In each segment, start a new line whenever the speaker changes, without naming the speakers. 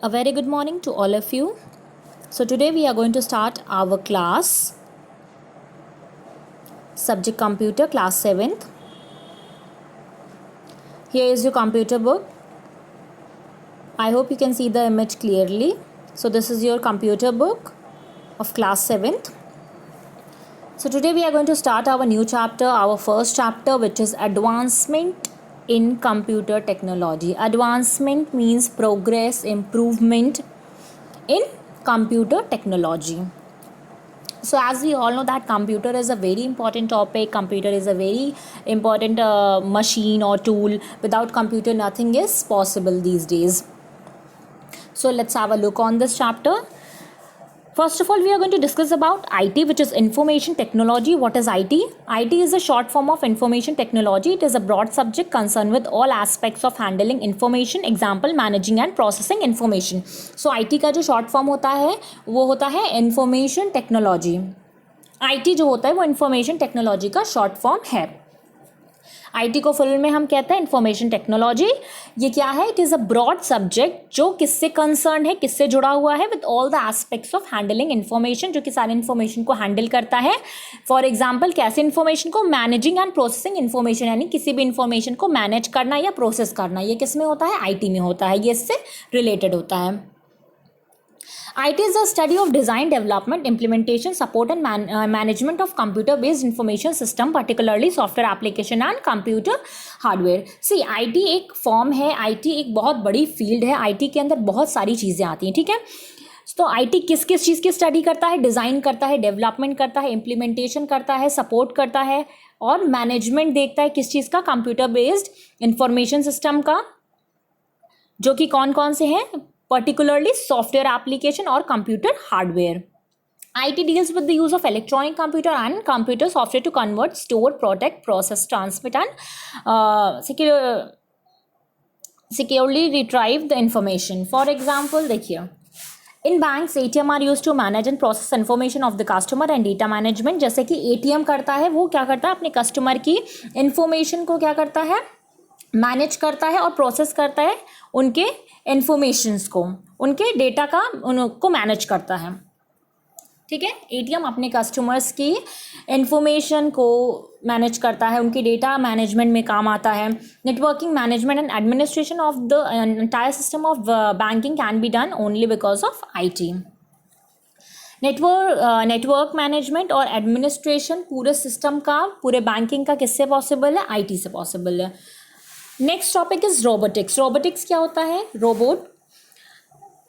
A very good morning to all of you. So, today we are going to start our class, subject computer, class 7th. Here is your computer book. I hope you can see the image clearly. So, this is your computer book of class 7th. So, today we are going to start our new chapter, our first chapter, which is advancement in computer technology. Advancement means progress, improvement in computer technology. So as we all know that computer is a very important topic. Computer is a very important machine or tool. Without computer nothing is possible these days. So let's have a look on this chapter. First of all, we are going to discuss about IT, which is information technology. What is IT? IT is a short form of information technology. It is a broad subject concerned with all aspects of handling information, example managing and processing information. So IT का जो short form होता है वो होता है information technology. IT जो होता है वो information technology का short form है. आईटी को फुल में हम कहते हैं इंफॉर्मेशन टेक्नोलॉजी. ये क्या है? It is a broad subject जो किससे कंसर्न है, किससे जुड़ा हुआ है? With all the aspects of handling information, जो कि सारे इन्फॉर्मेशन को हैंडल करता है. फॉर एग्जाम्पल कैसे इन्फॉर्मेशन को? मैनेजिंग एंड प्रोसेसिंग इन्फॉर्मेशन, यानी किसी भी इन्फॉर्मेशन को मैनेज करना या प्रोसेस करना. ये किस में होता है? आईटी में होता है. ये इससे रिलेटेड होता है. IT is the study of design, development, implementation, support and management of computer-based information system, particularly software application and computer hardware. See, IT एक फॉर्म है, IT एक बहुत बड़ी फील्ड है. IT के अंदर बहुत सारी चीज़ें आती हैं, ठीक है. तो IT किस किस चीज़ की स्टडी करता है? डिज़ाइन करता है, डेवलपमेंट करता है, इम्प्लीमेंटेशन करता है, सपोर्ट करता है और मैनेजमेंट देखता है. किस चीज़ का? कंप्यूटर बेस्ड इंफॉर्मेशन सिस्टम का, जो कि कौन कौन से हैं? Particularly software application or computer hardware. IT deals with the use of electronic computer and computer software to convert, store, protect, process, transmit and securely retrieve the information. For example, देखिए, in banks ATM are used to manage and process information of the customer and data management. जैसे कि ATM करता है, वो क्या करता है? अपने कस्टमर की इंफॉर्मेशन को क्या करता है? मैनेज करता है और प्रोसेस करता है. उनके इन्फॉर्मेशंस को, उनके डेटा का उनको मैनेज करता है, ठीक है. एटीएम अपने कस्टमर्स की इंफॉर्मेशन को मैनेज करता है, उनकी डेटा मैनेजमेंट में काम आता है. Networking management and administration of the entire system of banking can be done only because of IT. Network management और एडमिनिस्ट्रेशन पूरे सिस्टम का, पूरे बैंकिंग का किससे पॉसिबल है? आईटी से पॉसिबल है. Next topic is robotics. Robotics क्या होता है? Robot.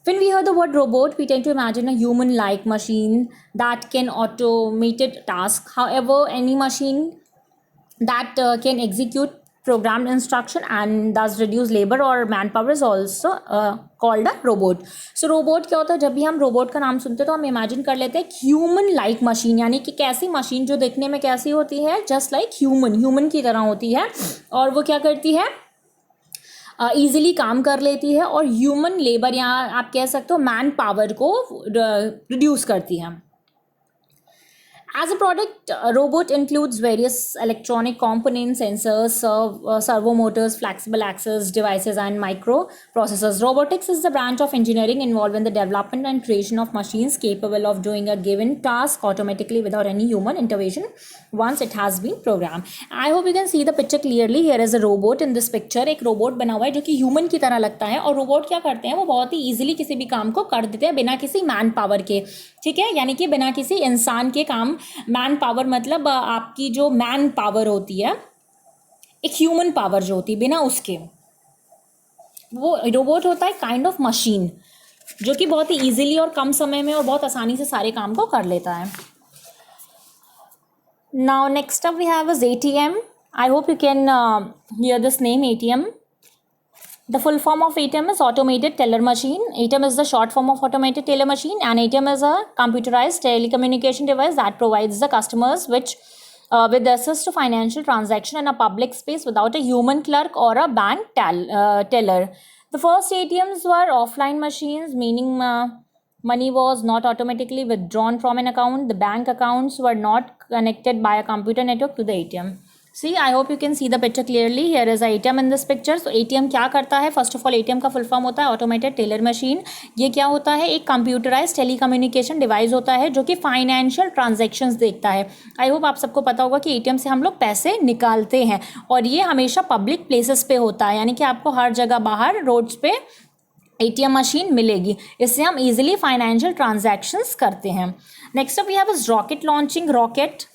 When we hear the word robot, we tend to imagine a human-like machine that can automated task. However, any machine that can execute programmed instruction and thus reduce labor or manpower is also called a robot. So robot क्या होता है? जब भी हम robot का नाम सुनते हैं तो हम imagine कर लेते हैं human like machine, यानी कि कैसी मशीन जो देखने में कैसी होती है? just like human की तरह होती है और वो क्या करती है? ईजिली काम कर लेती है और ह्यूमन लेबर या आप कह सकते हो मैन पावर को रिड्यूस करती है. As a product, a robot includes various electronic components, sensors, servo motors, flexible access devices, and microprocessors. Robotics is the branch of engineering involved in the development and creation of machines capable of doing a given task automatically without any human intervention once it has been programmed. I hope you can see the picture clearly. Here is a robot in this picture. एक robot बना हुआ है जो कि human की तरह लगता है और रोबोट क्या करते हैं? वो बहुत ही ईजिली किसी भी काम को कर देते हैं बिना किसी मैन पावर के, ठीक है. यानी कि बिना किसी इंसान के काम. मैन पावर मतलब आपकी जो मैन पावर होती है, एक ह्यूमन पावर जो होती है, बिना उसके वो रोबोट होता है काइंड ऑफ मशीन जो कि बहुत ही इजीली और कम समय में और बहुत आसानी से सारे काम को कर लेता है. Now next up we have is ATM. I hope you can hear this name ATM. The full form of ATM is automated teller machine. ATM is the short form of automated teller machine, and ATM is a computerized telecommunication device that provides the customers with access to financial transaction in a public space without a human clerk or a bank teller. The first ATMs were offline machines, meaning money was not automatically withdrawn from an account. The bank accounts were not connected by a computer network to the ATM. See I hope you can see the picture clearly. Here is ATM in this picture. So ATM क्या करता है? First of all ATM का full form होता है automated teller machine. ये क्या होता है? एक कंप्यूटराइज टेलीकम्युनिकेशन डिवाइस होता है जो कि फाइनेंशियल ट्रांजैक्शंस देखता है. आई होप आप सबको पता होगा कि ATM से हम लोग पैसे निकालते हैं और ये हमेशा पब्लिक प्लेसेस पे होता है, यानी कि आपको हर जगह बाहर रोड्स पे ATM मशीन मिलेगी. इससे हम इजीली फाइनेंशियल ट्रांजैक्शंस करते हैं. Next up we have is rocket launching. Rocket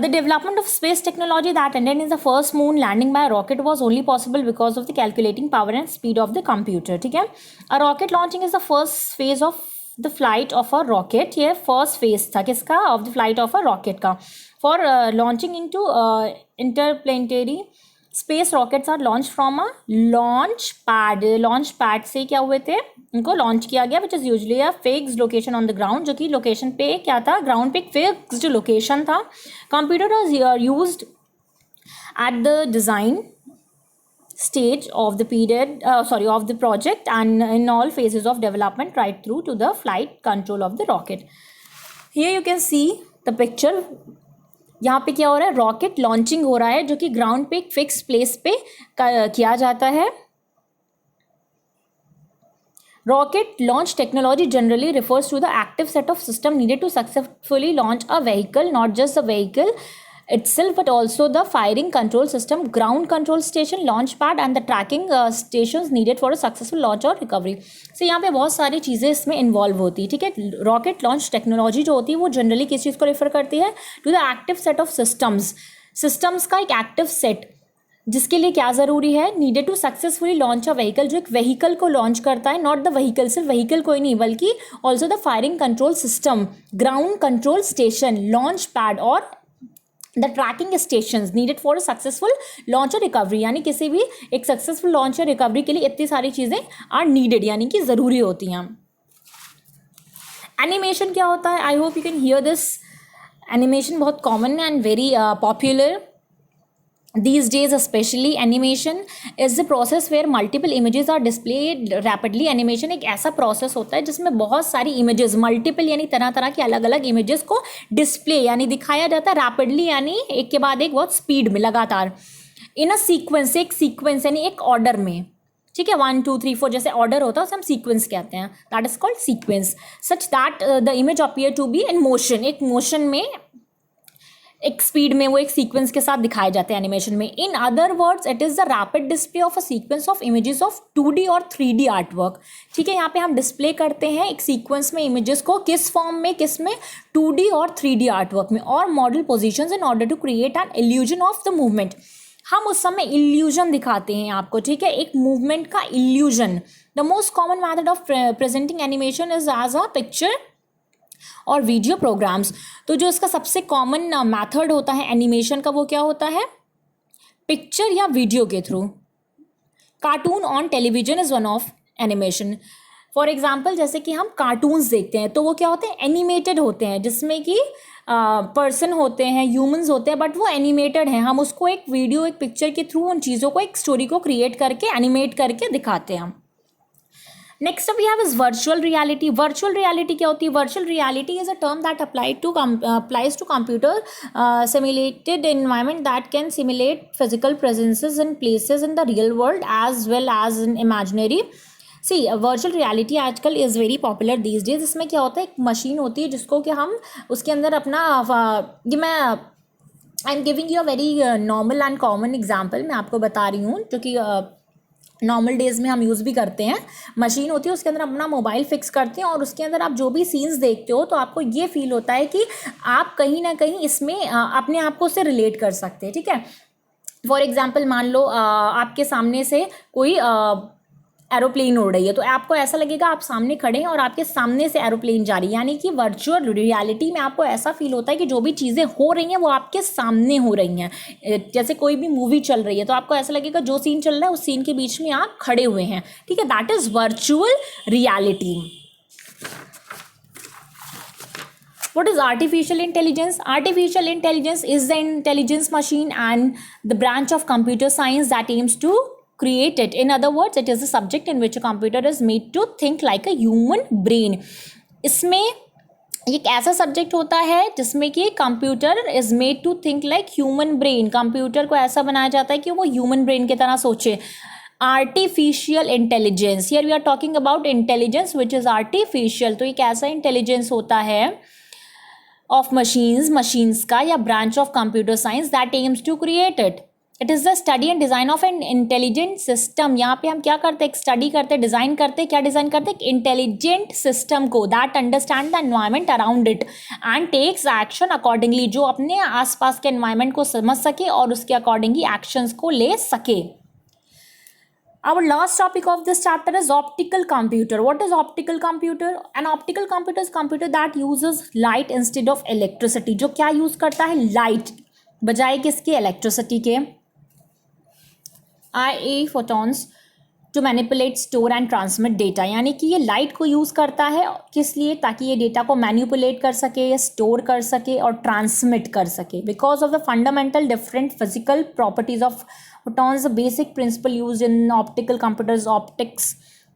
the development of space technology that ended in the first moon landing by a rocket was only possible because of the calculating power and speed of the computer. ठीक है. A rocket launching is the first phase of the flight of a rocket. ये first phase था किसका? of the flight of a rocket का. For launching into interplanetary space, rockets are launched from a launch pad. launch pad से क्या हुए थे? उनको launch किया गया, which is usually a fixed location on the ground, जो कि लोकेशन पे क्या था? ग्राउंड पे एक फिक्स्ड लोकेशन था. Computer was used at the design stage of the period of the project and in all phases of development right through to the flight control of the rocket. Here you can see the picture. यहाँ पे क्या हो रहा है? Rocket launching हो रहा है जो कि ग्राउंड पे एक फिक्स प्लेस पे किया जाता है. Rocket launch technology generally refers to the active set of system needed to successfully launch a vehicle, not just the vehicle itself but also the firing control system, ground control station, launch pad and the tracking stations needed for a successful launch or recovery. So यहाँ पे बहुत सारी चीज़ें इसमें involve होती है. ठीक है. रॉकेट लॉन्च टेक्नोलॉजी जो होती है वो जनरली किस चीज़ को रेफर करती है? To the active set of systems का एक एक्टिव सेट, जिसके लिए क्या ज़रूरी है? Needed to successfully launch a vehicle, जो एक व्हीकल को लॉन्च करता है. नॉट द व्हीकल, सिर्फ व्हीकल कोई नहीं बल्कि also the firing control system, ground control station, launch pad और the tracking stations needed for a successful launch और रिकवरी. यानी किसी भी एक सक्सेसफुल लॉन्च और रिकवरी के लिए इतनी सारी चीज़ें आर नीडेड, यानी कि ज़रूरी होती हैं. एनिमेशन क्या होता है? I hope you can hear this. Animation बहुत common and very popular these days. Especially animation is the process where multiple images are displayed rapidly. animation एक ऐसा process होता है जिसमें बहुत सारी images, multiple यानी तरह तरह की अलग अलग images को display यानी दिखाया जाता है rapidly, यानी एक के बाद एक बहुत speed में लगातार in a sequence, एक sequence यानी एक order में. ठीक है. 1 2 3 4 जैसे ऑर्डर होता है उसे हम सीक्वेंस कहते हैं. That is called sequence. Such that the image appear to be in motion, एक मोशन में एक स्पीड में वो एक सीक्वेंस के साथ दिखाए जाते हैं एनिमेशन में. In other words it is the rapid display of a sequence of images of 2D और 3D आर्ट वर्क. ठीक है. यहाँ पे हम डिस्प्ले करते हैं एक सीक्वेंस में इमेजेस को, किस फॉर्म में? किस में? 2D और 3D आर्ट वर्क में, और model positions in order to create an illusion of the movement. हम उस समय इल्यूजन दिखाते हैं आपको. ठीक है. एक मूवमेंट का illusion. The most common method of presenting animation is as a picture और वीडियो प्रोग्राम्स. तो जो इसका सबसे कॉमन मेथड होता है एनिमेशन का वो क्या होता है? पिक्चर या वीडियो के through. Cartoon on television is one of animation. For example जैसे कि हम कार्टून्स देखते हैं तो वो क्या होते हैं? एनिमेटेड होते हैं, जिसमें कि पर्सन होते हैं, ह्यूमंस होते हैं, बट वो एनिमेटेड हैं. हम उसको एक वीडियो, एक पिक्चर के थ्रू उन चीज़ों को, एक स्टोरी को क्रिएट करके एनिमेट करके दिखाते हैं. Next up we have is virtual reality. Virtual reality क्या होती है? Virtual reality is a term that applies to computer simulated environment that can simulate physical presences in places in the real world as well as in imaginary. See, virtual reality आजकल is very popular these days. इसमें क्या होता है? एक machine होती है जिसको कि हम उसके अंदर अपना ये मैं I am giving you a very normal and common example. मैं आपको बता रही हूँ जो कि नॉर्मल डेज़ में हम यूज़ भी करते हैं. मशीन होती है, उसके अंदर अपना मोबाइल फिक्स करते हैं और उसके अंदर आप जो भी सीन्स देखते हो तो आपको ये फील होता है कि आप कहीं ना कहीं इसमें अपने आप को उससे रिलेट कर सकते हैं. ठीक है. फॉर एग्जांपल मान लो आपके सामने से कोई एरोप्लेन उड़ रही है तो आपको ऐसा लगेगा आप सामने खड़े हैं और आपके सामने से एरोप्लेन जा रही है. यानी कि वर्चुअल रियलिटी में आपको ऐसा फील होता है कि जो भी चीज़ें हो रही हैं वो आपके सामने हो रही हैं. जैसे कोई भी मूवी चल रही है तो आपको ऐसा लगेगा जो सीन चल रहा है उस सीन के बीच में आप खड़े हुए हैं. ठीक है. That is virtual reality. What is artificial intelligence? Artificial intelligence is the intelligence machine and the branch of computer science that aims to create it. In other words, it is a subject in which a computer is made to think like a human brain. इसमें ये एक ऐसा subject होता है जिसमें कि computer is made to think like human brain, computer को ऐसा बनाया जाता है कि वो ह्यूमन ब्रेन की तरह सोचे. Artificial intelligence, here we are talking about intelligence which is artificial. तो एक ऐसा इंटेलिजेंस होता है ऑफ मशीन्स का या branch of computer science that aims to create it. It is the study and design of an intelligent system. यहाँ पे हम क्या करते हैं, स्टडी करते, डिज़ाइन करते, क्या डिज़ाइन करते, एक इंटेलिजेंट सिस्टम को that understand the environment around it and takes action accordingly, जो अपने आसपास के एनवायरमेंट को समझ सके और उसके अकॉर्डिंगली एक्शंस को ले सके. Our last topic of this chapter is optical computer. What is optical computer? An optical computer is computer that uses light instead of electricity. जो क्या यूज करता है, लाइट बजाय किसके, इलेक्ट्रिसिटी के. i.e. photons to manipulate, store and transmit data. यानी कि ये लाइट को यूज़ करता है किस लिए, ताकि ये डेटा को मैनिपुलेट कर सके, स्टोर कर सके और ट्रांसमिट कर सके. Because of the fundamental different physical properties of photons, the basic principle used in optical computers, optics,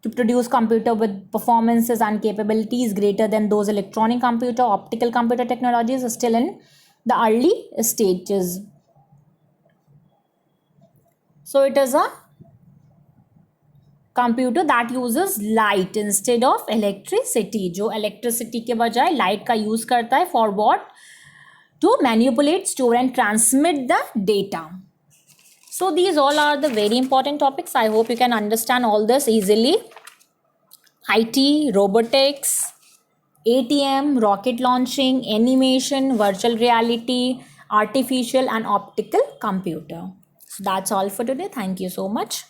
to produce computer with performances and capabilities greater than those electronic computer. Optical computer technologies are still in the early stages. So it is a computer that uses light instead of electricity. जो electricity के बजाय light का use करता है for what? To manipulate, store and transmit the data. So these all are the very important topics. I hope you can understand all this easily. IT, robotics, ATM, rocket launching, animation, virtual reality, artificial and optical computer. So that's all for today. Thank you so much.